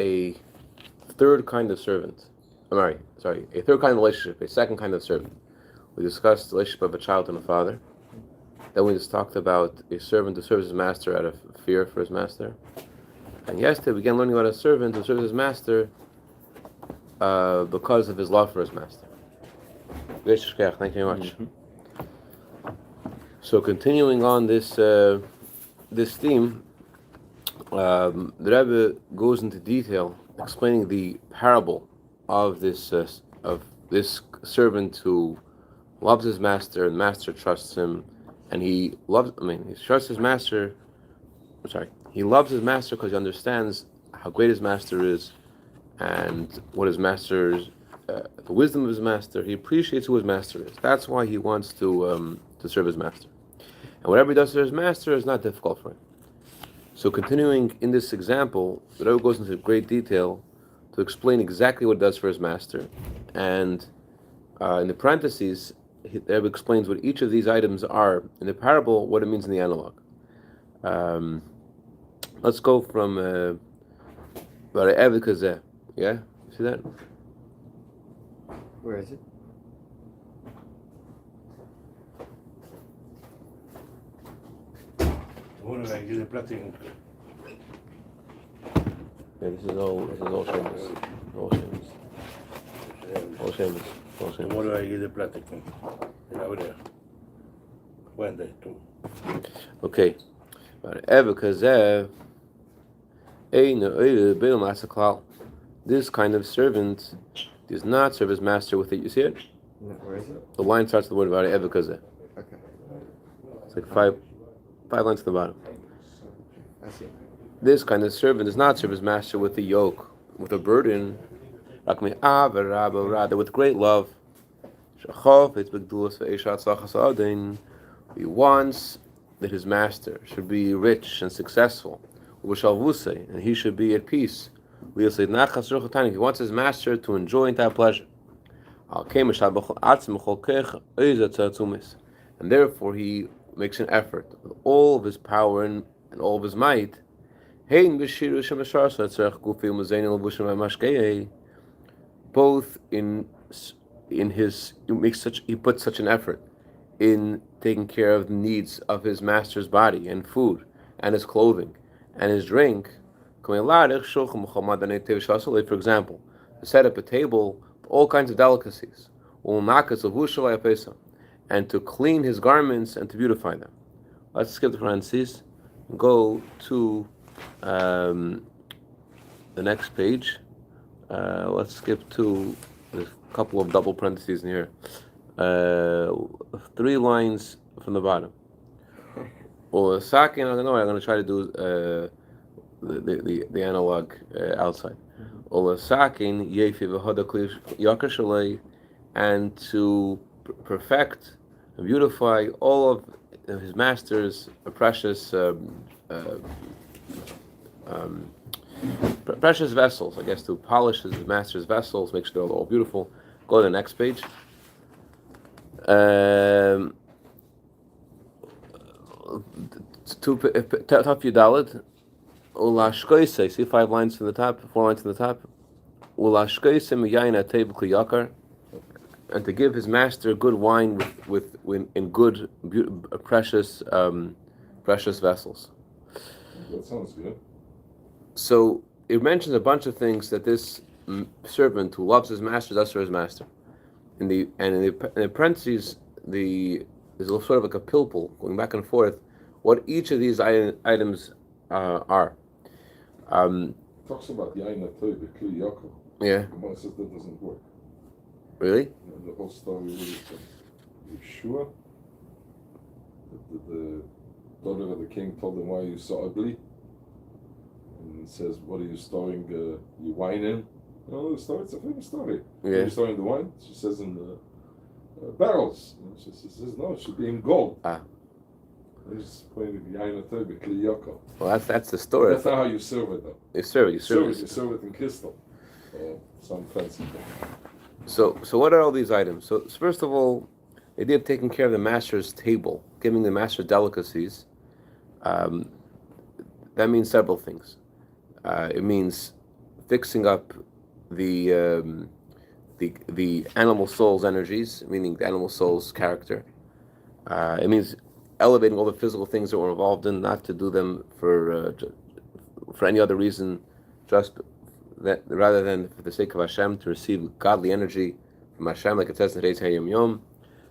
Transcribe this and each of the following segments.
a third kind of servant. A third kind of relationship, a second kind of servant. We discussed the relationship of a child and a father. Then we just talked about a servant who serves his master out of fear for his master. And yesterday we began learning about a servant who serves his master because of his love for his master. Thank you very much. So continuing on this theme, the Rebbe goes into detail explaining the parable of this servant who loves his master and the master trusts him, and he trusts his master. He loves his master because he understands how great his master is and what his master's the wisdom of his master. He appreciates who his master is. That's why he wants to serve his master. And whatever he does for his master is not difficult for him. So continuing in this example, the Rebbe goes into great detail to explain exactly what it does for his master. And in the parentheses, the Rebbe explains what each of these items are in the parable, what it means in the analog. Let's go from Evikazeh. Yeah? You see that? Where is it? Yeah, this is all Shamus. All Shamus. Demora aí de plática. Okay. This kind of servant does not serve his master with it. You see it? No, where is it? The line starts with the word about it. Okay. It's like five lines to the bottom. I see. This kind of servant does not serve his master with a yoke, with a burden, but with great love. He wants that his master should be rich and successful, and he should be at peace. He wants his master to enjoy and to have pleasure. And therefore he makes an effort with all of his power and all of his might. Both in his, he puts such an effort in taking care of the needs of his master's body and food and his clothing and his drink. For example, to set up a table, all kinds of delicacies, and to clean his garments and to beautify them. Let's skip the parentheses and go to the next page. Let's skip to a couple of double parentheses in here. 3 lines from the bottom. Or Sakin, I don't know. I'm going to try to do the analog outside. Or Sakin yefi v'hoda kli yakar shalei, and to perfect and beautify all of his master's precious precious vessels. I guess to polish his master's vessels, make sure they're all beautiful. Go to the next page. Top Yudalit. See 5 lines from the top, 4 lines from the top. And to give his master good wine in good, precious vessels. That sounds good. So it mentions a bunch of things that this servant who loves his master does for his master. In the parentheses, there's a sort of like a pilpul going back and forth. What each of these items are. Talks about the Aina Toiv, Kli Yaakov. Yeah. The one says that doesn't work. Really? And the whole story is Yeshua. The daughter of the king told him, "Why are you so ugly?" And he says, "What are you storing your wine in?" No, the story. It's a famous story. Yeah. Are you storing the wine? She says in barrels. And she says, "No, it should be in gold." He's pointing the Aina Toiv, Kli Yaakov. Well, that's the story. That's not how you serve it, though. You serve it. You serve it in crystal. Some fancy thing. So what are all these items? So first of all, the idea of taking care of the master's table, giving the master delicacies, that means several things. It means fixing up the animal soul's energies, meaning the animal soul's character. It means elevating all the physical things that we're involved in, not to do them for any other reason, just that rather than for the sake of Hashem, to receive godly energy from Hashem, like it says in today's Hayom Yom.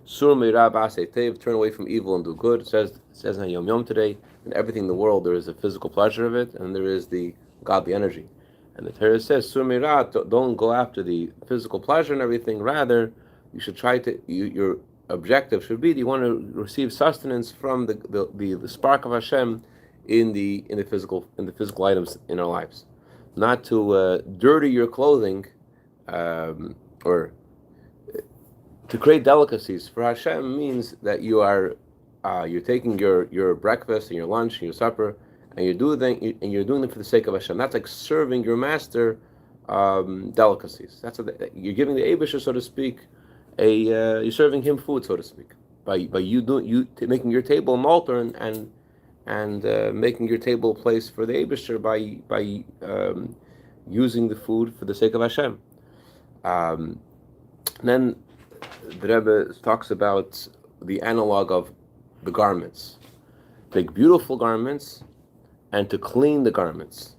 Sur meirah b'asei tev, turn away from evil and do good. It says in Hayom Yom today, in everything in the world there is a physical pleasure of it, and there is the godly energy. And the Torah says, Sur meirah, don't go after the physical pleasure and everything. Rather, you should try to. Your objective should be that you want to receive sustenance from the spark of Hashem in the physical items in our lives, not to dirty your clothing or to create delicacies for Hashem means that you're taking your breakfast and your lunch and your supper and you're doing them for the sake of Hashem. That's like serving your master delicacies. That's you're giving the Eibusher, so to speak, you're serving him food, so to speak, by making your table an altar and making your table a place for the Eibusher by using the food for the sake of Hashem. Then the Rebbe talks about the analog of the garments. Take beautiful garments and to clean the garments.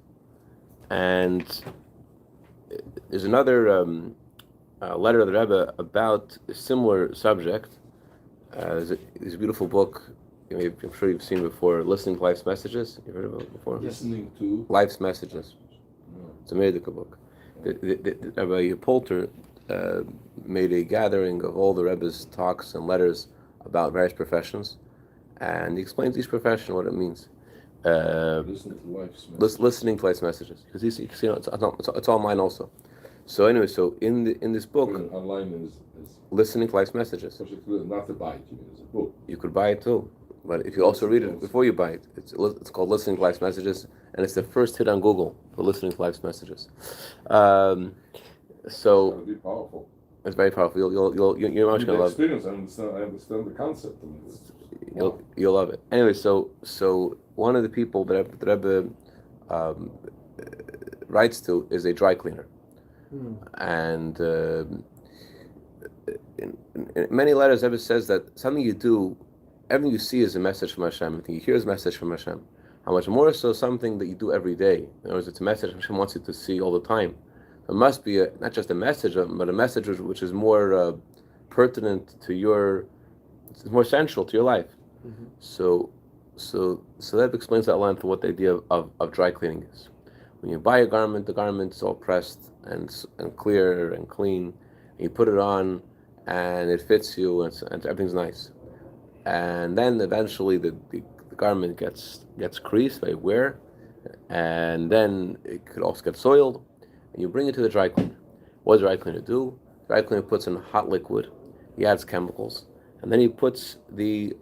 And there's another letter of the Rebbe about a similar subject. There's a beautiful book, I'm sure you've seen before, Listening to Life's Messages. You've heard of it before? Listening to Life's Messages. It's a medical book. The Rebbe Polter made a gathering of all the Rebbe's talks and letters about various professions, and he explains each profession what it means. Listening to life's messages, because it's all mine also. So anyway, so in this book, online is listening to life's messages. Not to buy it, it's a book. You could buy it too, but if you also read it before you buy it, it's called Listening to Life's Messages, and it's the first hit on Google for Listening to Life's Messages. So It's be powerful. It's very powerful. You're much gonna love it. I understand the concept. You'll love it. Anyway, so one of the people that Rebbe writes to is a dry cleaner, and in many letters, Rebbe says that something you do, everything you see is a message from Hashem. Everything you hear is a message from Hashem. How much more so something that you do every day? In other words, it's a message Hashem wants you to see all the time. It must be not just a message, but a message which is more pertinent to it's more central to your life. Mm-hmm. So that explains at length what the idea of dry cleaning is. When you buy a garment, the garment is all pressed and clear and clean, and you put it on, and it fits you, and everything's nice. And then eventually the garment gets creased by wear, and then it could also get soiled. And you bring it to the dry cleaner. What does the dry cleaner do? The dry cleaner puts in hot liquid, he adds chemicals, and then he puts the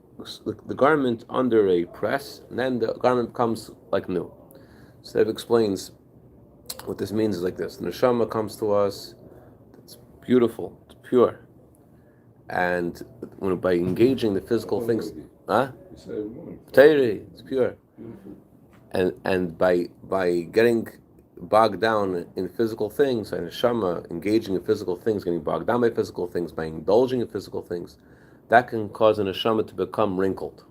garment under a press, and then the garment becomes like new. So that explains what this means is like this. The neshama comes to us, it's beautiful, it's pure. And by engaging the physical things, it's pure. And by getting bogged down in physical things, and neshama engaging in physical things, getting bogged down by physical things, by indulging in physical things, that can cause a neshama to become wrinkled.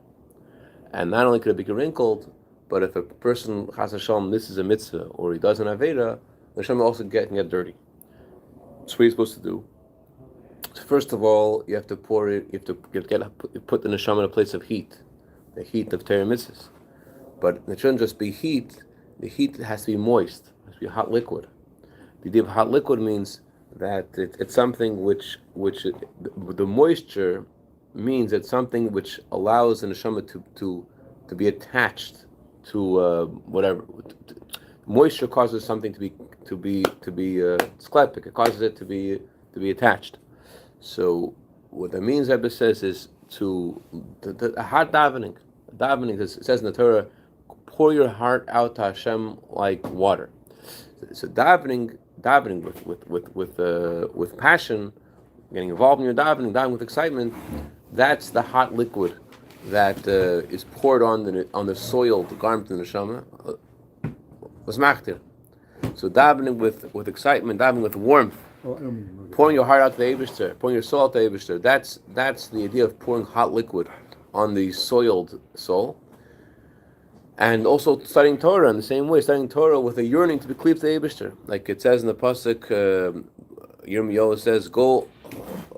And not only could it become wrinkled, but if a person chas v'shalom misses a mitzvah or he does an aveda, the neshama also can get dirty. So what are you supposed to do? So first of all, you have to pour it. You have to put the neshama in a place of heat, the heat of Torah mitzvahs. But it shouldn't just be heat. The heat has to be moist. It has to be hot liquid. The idea of hot liquid means that it's something which the moisture means it's something which allows the neshama to be attached to whatever. Moisture causes something to be sklepik. It causes it to be attached. So what that means, Rebbe says, is to a hot davening. Davening, it says in the Torah, pour your heart out to Hashem like water. So davening with passion, getting involved in your davening with excitement, that's the hot liquid that is poured on the soiled garment in the neshama. So davening with excitement, davening with warmth, pouring your heart out to the Eibishter, pouring your soul out to the Eibishter. That's the idea of pouring hot liquid on the soiled soul. And also studying Torah in the same way, studying Torah with a yearning to be cleaved to the Eibishter. Like it says in the Pasuk, Yirmiyahu says, "Go,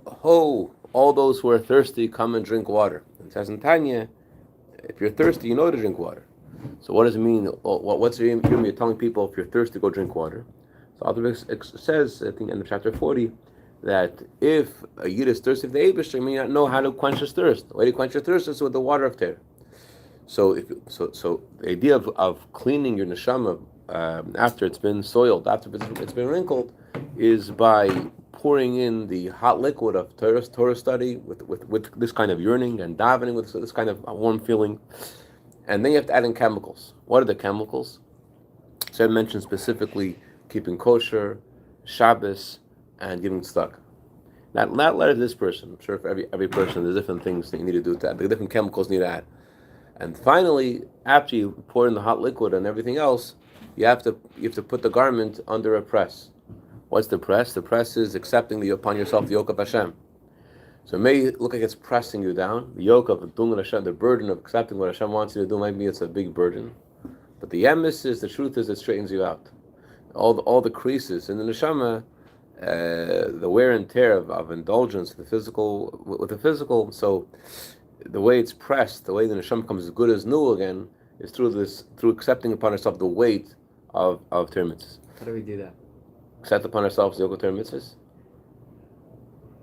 ho, all those who are thirsty, come and drink water." It says in Tanya, if you're thirsty, you know to drink water. So what does it mean? What's Yirmiyahu telling people? If you're thirsty, go drink water. So Alter says, I think in chapter 40, that if a Yid is thirsty for the Eibishter, he may not know how to quench his thirst. The way to quench your thirst is with the water of Torah. So the idea of cleaning your neshama after it's been soiled, after it's been wrinkled, is by pouring in the hot liquid of Torah study with this kind of yearning and davening with this kind of warm feeling. And then you have to add in chemicals. What are the chemicals? So I mentioned specifically keeping kosher, Shabbos, and giving tzedakah. Not led to this person. I'm sure for every person there's different things that you need to do to add. The different chemicals you need to add. And finally, after you pour in the hot liquid and everything else, you have to put the garment under a press. What's the press? The press is accepting upon yourself the yoke of Hashem. So it may look like it's pressing you down. The yoke of doing Hashem, the burden of accepting what Hashem wants you to do, might be it's a big burden. But the emes is, the truth is, it straightens you out. All the creases in the neshama, the wear and tear of indulgence, with the physical. So the way it's pressed, the way the neshama becomes as good as new again, is through accepting upon ourselves the weight of Torah mitzvahs. How do we do that? Accept upon ourselves the yoke of Torah mitzvahs.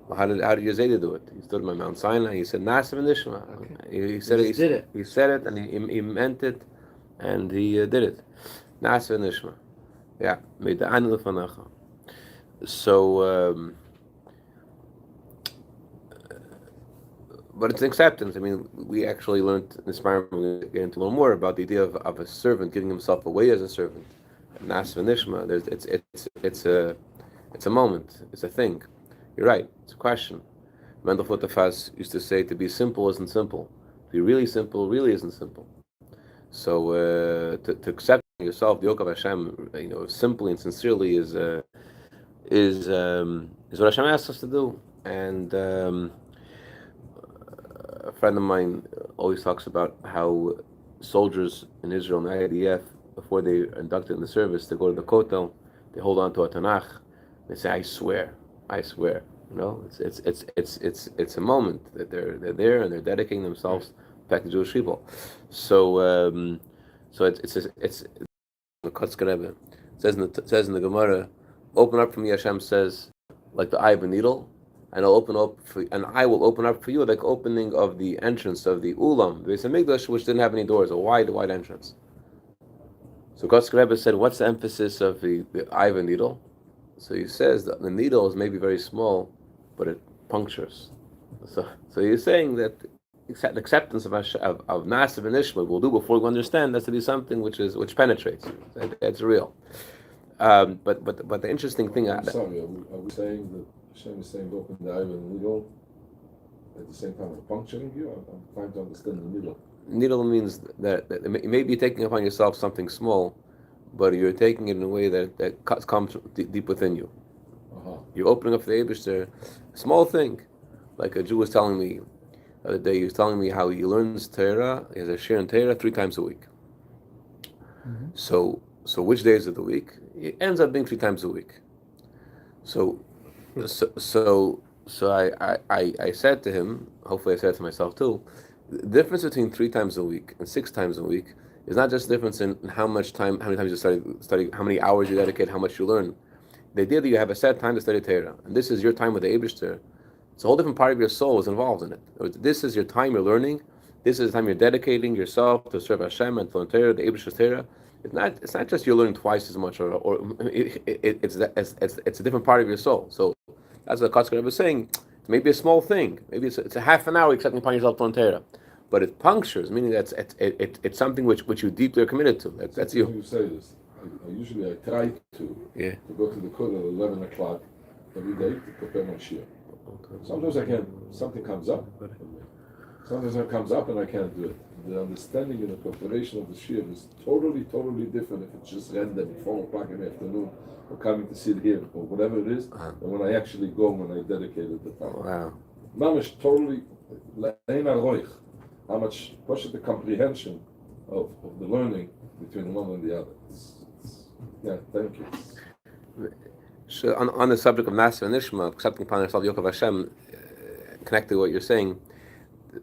Well, how did Yezeda do it? He stood by Mount Sinai. He said, "Nasa v'nishma." Okay. He said did it. He said it, and he meant it, and he did it. Nasa v'nishma. Yeah. Meida'anu l'fanacha. So, but it's an acceptance. I mean, we actually learned in this we're going to get into a little more about the idea of a servant giving himself away as a servant. Nasa v'nishma. It's a moment. It's a thing. You're right. It's a question. Mendel Futerfas used to say, to be simple isn't simple. To be really simple really isn't simple. So to accept yourself, the yoke of Hashem, simply and sincerely is what Hashem asks us to do. And a friend of mine always talks about how soldiers in Israel in the IDF, before they are inducted in the service, they go to the Kotel, they hold on to a Tanakh, they say, I swear. It's a moment that they're there and they're dedicating themselves back to Jewish people. So it's the Kotzker Rebbe says in the Gemara, open up for me, Hashem says, like the eye of a needle, and I will open up for you like opening of the entrance of the Ulam, the Beis Hamikdash, which didn't have any doors, a wide entrance. So Kotzker Rebbe said, what's the emphasis of the eye of a needle? So he says that the needle is maybe very small, but it punctures. So he's saying that acceptance of Nasa v'nishma we'll do before we understand that's to be something which penetrates. It's real. But the interesting thing. I'm sorry. Are we saying that Hashem is saying open the eye of the needle at the same time as puncturing you? I'm trying to understand the needle. Needle means that you may be taking upon yourself something small, but you're taking it in a way that comes deep within you. Uh-huh. You're opening up the Eibishter, small thing. Like a Jew was telling me the other day, he was telling me how he learns Torah, he has a shir in Torah 3 times a week. Mm-hmm. So which days of the week? It ends up being 3 times a week. So I said to him, hopefully I said it to myself too, the difference between 3 times a week and 6 times a week is not just the difference in how many times you study, how many hours you dedicate, how much you learn. The idea that you have a set time to study Torah, and this is your time with the Eibishter, it's a whole different part of your soul is involved in it. This is your time you're learning. This is the time you're dedicating yourself to serve Hashem and to learn Torah, the Eibishter's Torah. It's not just you're learning twice as much, or it's a different part of your soul. So that's what Kotzker was saying. It's maybe a small thing. Maybe it's a half an hour accepting upon yourself to learn Torah. But it punctures, meaning that it's something which you deeply are committed to. That's you. You say this. I try to go to the Kotel at 11 o'clock every day to prepare my shir. Okay. Sometimes I can't. Something comes up. Sometimes it comes up and I can't do it. the understanding and the preparation of the shir is totally, totally different if it's just random 4 o'clock in the afternoon or coming to sit here or whatever it is, and when I actually go when I dedicated the time. Wow. Mamish totally how much the comprehension of the learning between one and the other. Yeah, thank you. So on the subject of Nasa and Nishma, accepting upon yourself Yokov Hashem, connected to what you're saying,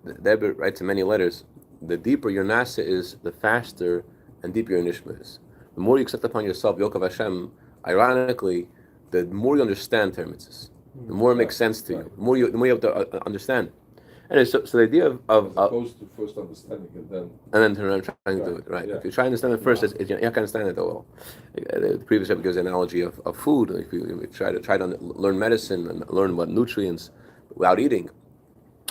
the Rebbe writes in many letters, the deeper your Nasa is, the faster and deeper your Nishma is. The more you accept upon yourself Yokov Hashem, ironically, the more you understand Torah mitzvahs, the more it makes sense to you, the more you have to understand. And so the idea of opposed to first understanding it, then trying to do it right. Yeah. If you try to understand it first, you're not going to understand it well. The previous episode gives an analogy of food. If you try to learn medicine and learn about nutrients without eating,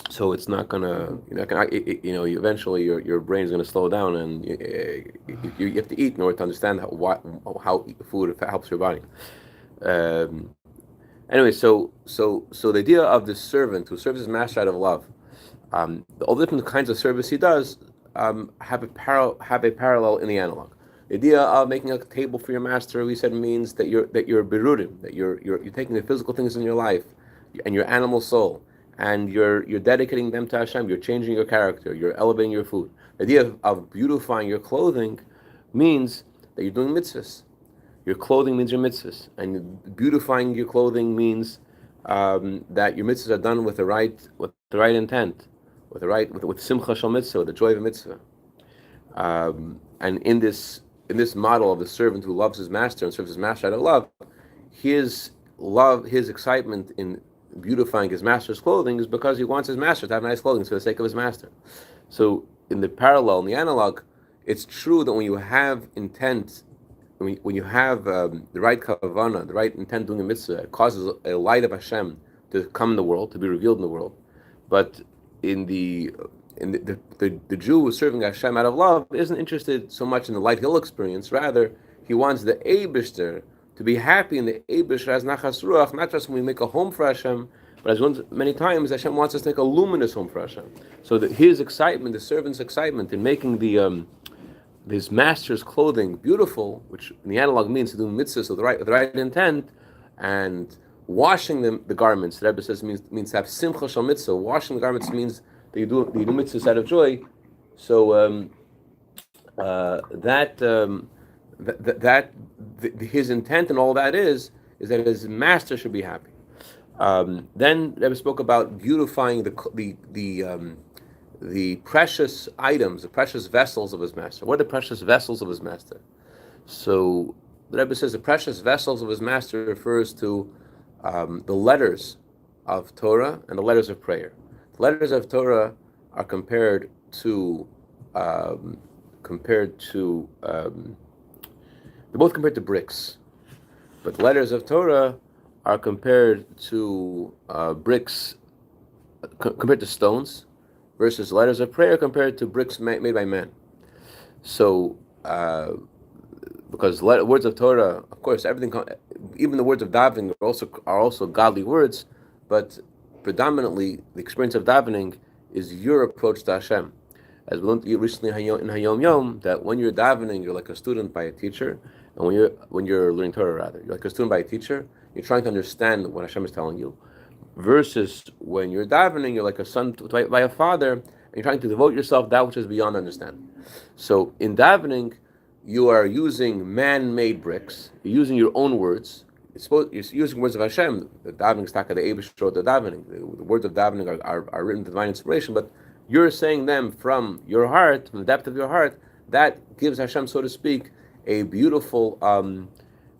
so it's not gonna. Eventually your brain's going to slow down, and you have to eat in order to understand how food helps your body. Anyway, so the idea of the servant who serves his master out of love. All the different kinds of service he does have a parallel in the analog. The idea of making a table for your master, we said, means that you're berudim, that you're taking the physical things in your life and your animal soul, and you're dedicating them to Hashem. You're changing your character. You're elevating your food. The idea of beautifying your clothing means that you're doing mitzvahs. Your clothing means your mitzvahs, and beautifying your clothing means that your mitzvahs are done with the right intent. With simcha shel mitzvah, with the joy of a mitzvah, and in this model of the servant who loves his master and serves his master out of love, his excitement in beautifying his master's clothing is because he wants his master to have nice clothing for the sake of his master. So in the parallel, in the analog, it's true that when you have intent, when you have the right kavanah, the right intent doing a mitzvah, it causes a light of Hashem to come in the world, to be revealed in the world, but the Jew who's serving Hashem out of love isn't interested so much in the light he'll experience. Rather, he wants the Eibishter to be happy in the Eibishter as nachas ruach, not just when we make a home for Hashem, but as many times Hashem wants us to make a luminous home for Hashem. So that his excitement, the servant's excitement in making his master's clothing beautiful, which in the analog means to do mitzvahs with the right intent, and washing the garments, the Rebbe says, means to have simcha shel mitzvah. Washing the garments means that you do mitzvahs out of joy. So his intent and all that is that his master should be happy. Then the Rebbe spoke about beautifying the precious items, the precious vessels of his master. What are the precious vessels of his master? So the Rebbe says the precious vessels of his master refers to the letters of Torah and the letters of prayer. The letters of Torah are compared to they're both compared to bricks, but the letters of Torah are compared to bricks, compared to stones, versus letters of prayer compared to bricks made by men. So, because words of Torah, of course, everything, even the words of davening are also godly words, but predominantly the experience of davening is your approach to Hashem. As we learned recently in Hayom Yom, that when you're davening, you're like a student by a teacher, and when you're learning Torah, rather, you're like a student by a teacher. You're trying to understand what Hashem is telling you, versus when you're davening, you're like a son by a father, and you're trying to devote yourself that which is beyond understanding. So in davening, you are using man-made bricks. You're using your own words. You're using words of Hashem. The davening is taka the Eibush wrote the davening. The words of davening are written with divine inspiration, but you're saying them from your heart, from the depth of your heart. That gives Hashem, so to speak, a beautiful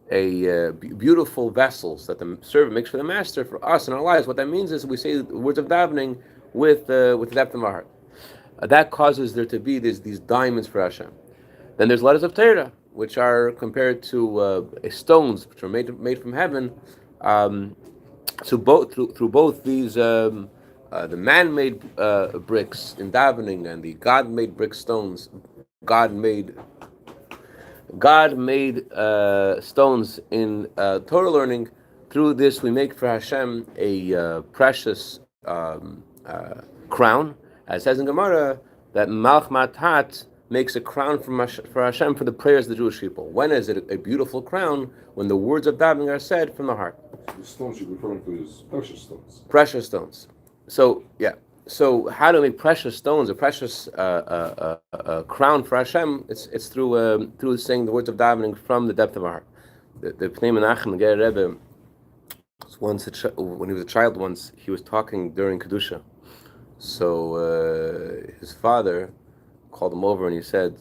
beautiful vessels that the servant makes for the master, for us in our lives. What that means is we say the words of davening with the depth of our heart. That causes there to be these diamonds for Hashem. Then there's letters of Torah, which are compared to stones, which are made from heaven. So through both these the man-made bricks in davening and the God-made brick stones, God-made stones in Torah learning. Through this, we make for Hashem a precious crown. As it says in Gemara, that Malch Matat makes a crown for Hashem for the prayers of the Jewish people. When is it a beautiful crown? When the words of davening are said from the heart. The stones you're referring to is precious stones. Precious stones. So So how to make precious stones, a precious crown for Hashem? It's through saying the words of davening from the depth of our heart. The Pnei Menachem, the Ger Rebbe, once when he was a child, once he was talking during Kedusha. So his father called him over and he said,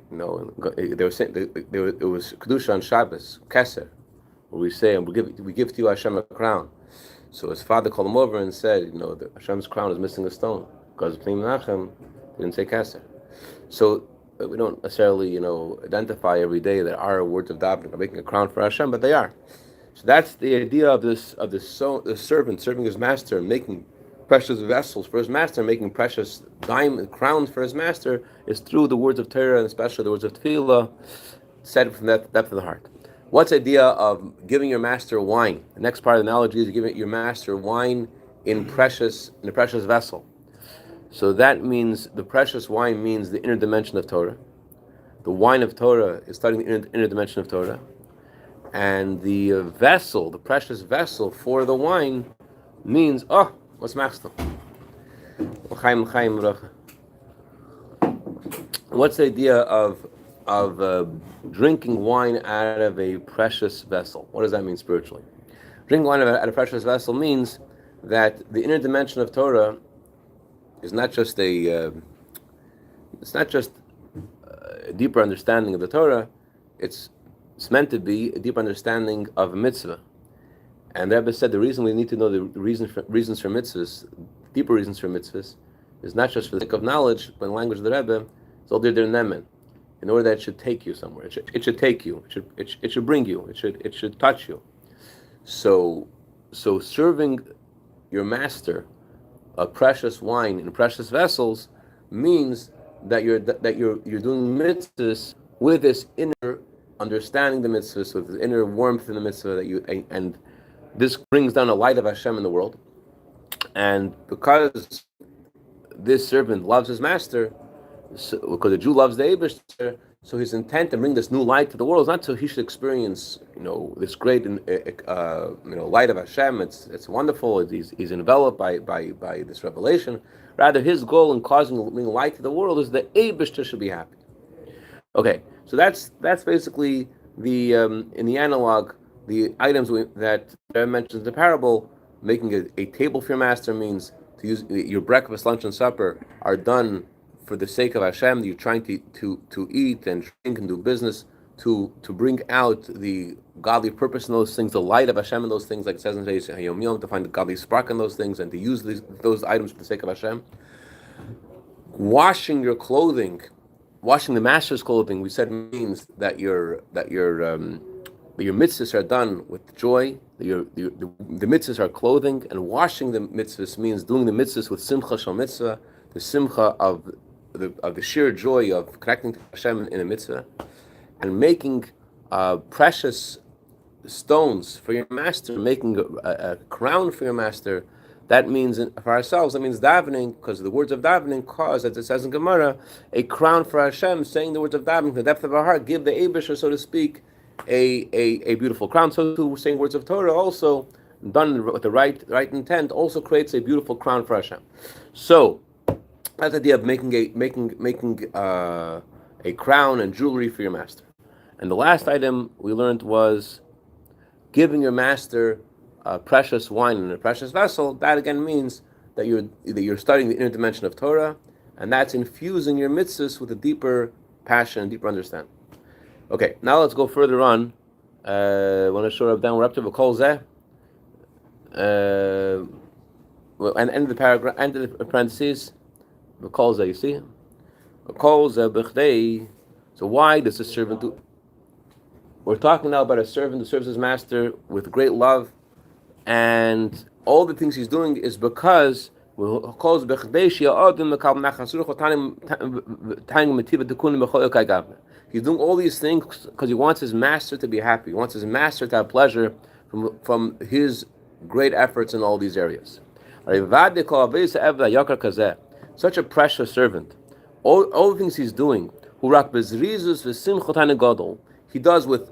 they were saying it was Kedusha on Shabbos, Keser, where we say, and we give to you Hashem a crown. So his father called him over and said, that Hashem's crown is missing a stone because Pnei Menachem didn't say Keser. So we don't necessarily, identify every day that our words of davening are making a crown for Hashem, but they are. So that's the idea of the servant serving his master, making precious vessels for his master, making precious diamond crowns for his master, is through the words of Torah and especially the words of Tefillah, said from that depth of the heart. What's the idea of giving your master wine? The next part of the analogy is giving your master wine in a precious vessel. So that means the precious wine means the inner dimension of Torah. The wine of Torah is studying the inner dimension of Torah. And the vessel, the precious vessel for the wine means, what's Maxtel? What's the idea of drinking wine out of a precious vessel? What does that mean spiritually? Drinking wine out of a precious vessel means that the inner dimension of Torah is not just a deeper understanding of the Torah. It's meant to be a deeper understanding of a mitzvah. And the Rebbe said the reason we need to know the reasons for mitzvahs, deeper reasons for mitzvahs, is not just for the sake of knowledge, but in the language of the Rebbe, it's all der nemen. In order that it should take you somewhere, it should take you. It should bring you. It should touch you. So serving your master a precious wine in precious vessels means that you're doing mitzvahs with this inner understanding the mitzvahs, with the inner warmth in the mitzvah and this brings down a light of Hashem in the world. And because this servant loves his master, because the Jew loves the Eibishter, so his intent to bring this new light to the world is not so he should experience, this great, light of Hashem. It's wonderful. He's enveloped by this revelation. Rather, his goal in causing light to the world is that Eibishter should be happy. Okay, so that's basically the in the analog, the items that I mentioned in the parable. Making a table for your master means to use your breakfast, lunch, and supper are done for the sake of Hashem. You're trying to eat and drink and do business to bring out the godly purpose in those things, the light of Hashem in those things, like it says in Hayom Yom, to find the godly spark in those things and to use those items for the sake of Hashem. Washing your clothing, washing the master's clothing, we said means that your mitzvahs are done with joy. The mitzvahs are clothing, and washing the mitzvahs means doing the mitzvahs with simcha shel mitzvah, the simcha of the sheer joy of connecting to Hashem in a mitzvah, and making precious stones for your master, making a crown for your master. That means for ourselves, that means davening, because the words of davening cause, as it says in Gemara, a crown for Hashem, saying the words of davening, the depth of our heart, give the Eibusher, so to speak, a beautiful crown. So too, saying words of Torah also, done with the right intent, also creates a beautiful crown for Hashem. So that's the idea of making a crown and jewelry for your master. And the last item we learned was giving your master precious wine in a precious vessel. That again means that you're studying the inner dimension of Torah, and that's infusing your mitzvahs with a deeper passion and deeper understanding. Okay, now let's go further on. I want to show up down. We're up to V'kol Zeh. And end the paragraph, end the parentheses. V'kol Zeh, you see? V'kol Zeh b'chdei. So why does the servant do? We're talking now about a servant who serves his master with great love, and all the things he's doing is because he's doing all these things because he wants his master to be happy. He wants his master to have pleasure from his great efforts in all these areas. Such a precious servant, all the things he's doing, he does with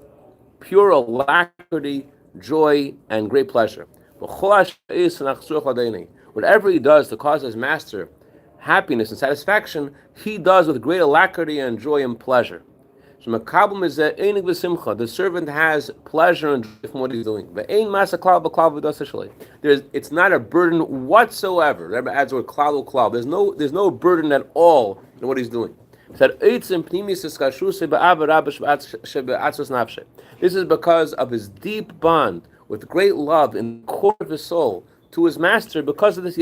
pure alacrity, joy, and great pleasure. Whatever he does to cause his master happiness and satisfaction, he does with great alacrity and joy and pleasure. The servant has pleasure and joy from what he's doing. It's not a burden whatsoever. Remember, adds the word klal. There's no burden at all in what he's doing. This is because of his deep bond with great love in the core of his soul to his master. Because of this,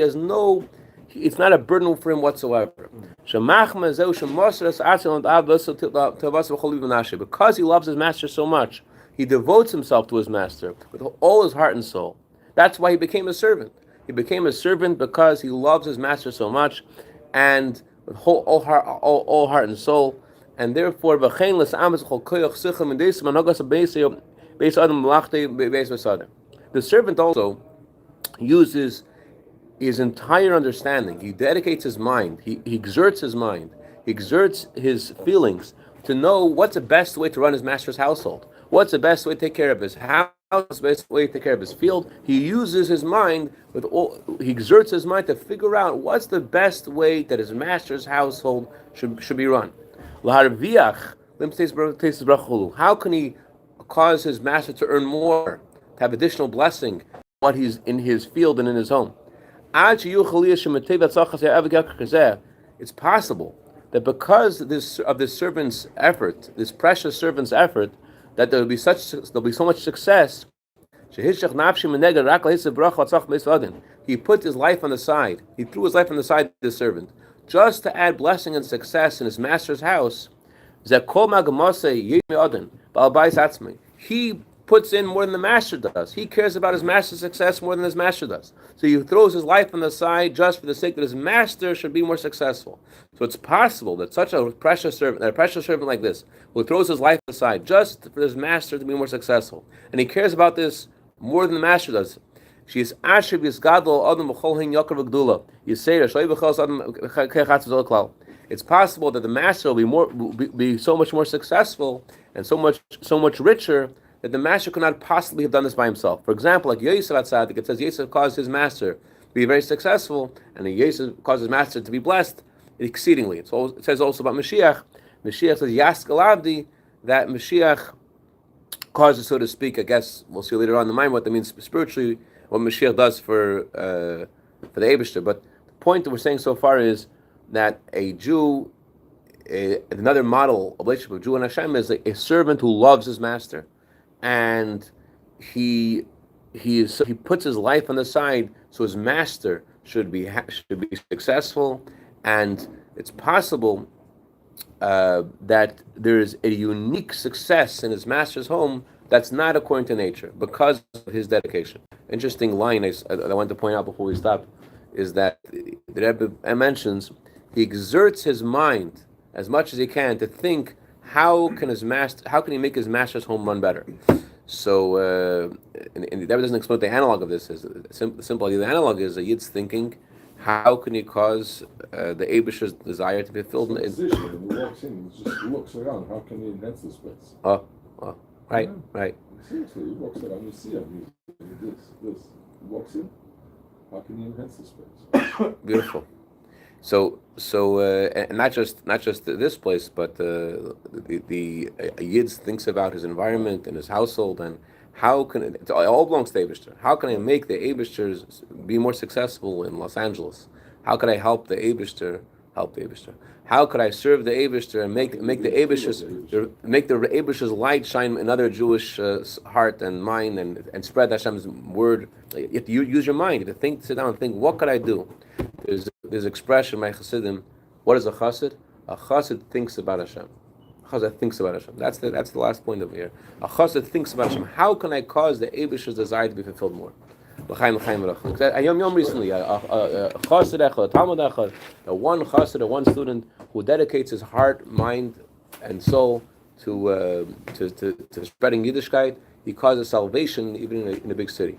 it's not a burden for him whatsoever. Because he loves his master so much, he devotes himself to his master with all his heart and soul. That's why he became a servant. He became a servant because he loves his master so much, and with all heart and soul, and therefore the servant also uses his entire understanding. He dedicates his mind. He exerts his mind. He exerts his feelings to know what's the best way to run his master's household. What's the best way to take care of his house? What's the best way to take care of his field? He uses his mind he exerts his mind to figure out what's the best way that his master's household should be run. How can he cause his master to earn more, to have additional blessing, what he's in his field and in his home? It's possible that because of this servant's effort, this precious servant's effort, that there'll be so much success. He put his life on the side. He threw his life on the side to this servant, just to add blessing and success in his master's house. He puts in more than the master does. He cares about his master's success more than his master does. So he throws his life on the side just for the sake that his master should be more successful. So it's possible that such a precious servant like this, who throws his life aside just for his master to be more successful, and he cares about this more than the master does. It's possible that the master will be so much more successful and so much richer that the master could not possibly have done this by himself. For example, like Yosef at Tzaddik, it says Yosef caused his master to be very successful, and Yosef caused his master to be blessed exceedingly. It says also about Mashiach. Mashiach says Yaskel Avdi, that Mashiach causes, so to speak. I guess we'll see later on in the mind what that means spiritually, what Mashiach does for the Eibishter. But the point that we're saying so far is that a Jew, another model of relationship of Jew and Hashem, is a servant who loves his master, and he puts his life on the side so his master should be successful. And it's possible that there is a unique success in his master's home that's not according to nature because of his dedication. Interesting line I want to point out before we stop is that the Rebbe mentions he exerts his mind as much as he can to think how can he make his master's home run better. So and the Rebbe doesn't explain what the analog of this is. The simple idea, the analog is a Yid's thinking, how can he cause the Eibishter's desire to be filled? When he walks in, he just looks around. How can he enhance the space? Right. Seriously, he walks around. You see him. This. He walks in. How can he enhance the space? Beautiful. So, and not just this place, but the Yid thinks about his environment and his household, and how can it all belongs to Eibishter. How can I make the Eibishters be more successful in Los Angeles? How can I help the Eibishter help the Eibishter? How could I serve the Eibishter and make the Eibishter's light shine in other Jewish heart and mind and spread Hashem's word? You have to use your mind. You have to sit down and think, what could I do? There's expression by Chassidim. What is a Chassid? A Chassid thinks about Hashem. Chassid thinks about Hashem. That's the last point over here. A Chassid thinks about Hashem. How can I cause the Eibishter's desire to be fulfilled more? Yom recently, a Chassid echad, a Talmud echad, one Chassid, one student who dedicates his heart, mind, and soul to spreading Yiddishkeit. He causes salvation even in a big city.